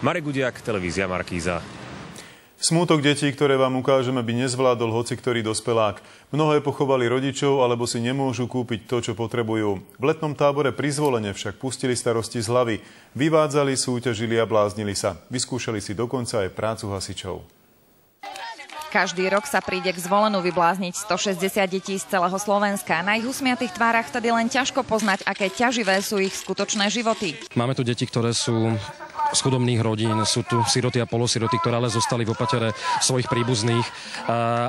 Marek Gudiak, televízia Markíza. Smútok detí, ktoré vám ukážeme, by nezvládol hocikorý dospelák. Mnohé pochovali rodičov, alebo si nemôžu kúpiť to, čo potrebujú. V letnom tábore pri Zvolene však pustili starosti z hlavy. Vyvádzali, súťažili a bláznili sa. Vyskúšali si dokonca aj prácu hasičov. Každý rok sa príde k Zvolenu vyblázniť 160 detí z celého Slovenska. Na ich usmiatých tvárach vtedy len ťažko poznať, aké ťaživé sú ich skutočné životy. Máme tu deti, ktoré sú z chudobných rodín, sú tu siroty a polosiroty, ktoré ale zostali v opatere svojich príbuzných,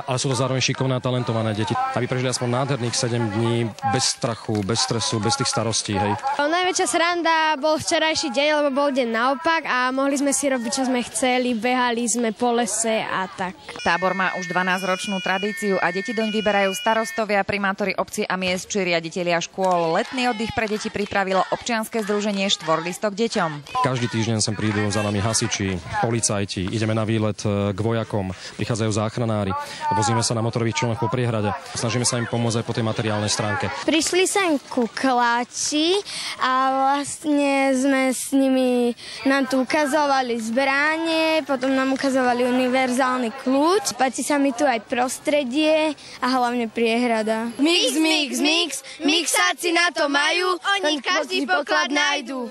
ale sú to zároveň šikovné a talentované deti. Aby prežili aspoň nádherných 7 dní bez strachu, bez stresu, bez tých starostí. Hej. Najväčšia sranda bol včerajší deň, lebo bol deň naopak a mohli sme si robiť, čo sme chceli, behali sme po lese a tak. Tábor má už 12-ročnú tradíciu a deti doň vyberajú starostovia, primátori obcí a miest či riaditelia škôl. Letný oddych pre deti pripravilo občianske združenie Štvorlistok deťom. Každý týždeň sem prídu za nami hasiči, policajti, ideme na výlet k vojakom, prichádzajú záchranári, vozíme sa na motorových člnoch po priehrade. Snažíme sa im pomôcť aj po tej materiálnej stránke. Prišli sem kukláči a vlastne sme s nimi, nám tu ukazovali zbranie, potom nám ukazovali univerzálny kľúč. Páči sa mi tu aj prostredie a hlavne priehrada. Mix, mix, mix, mixáci na to majú, oni každý poklad nájdu.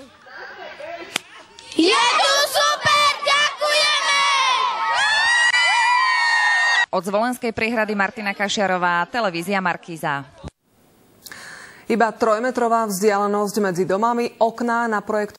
Je tu super, ďakujeme! Od Zvolenskej priehrady Martina Kašiarová, televízia Markíza. Iba 3-metrová vzdialenosť medzi domami, okná na projekt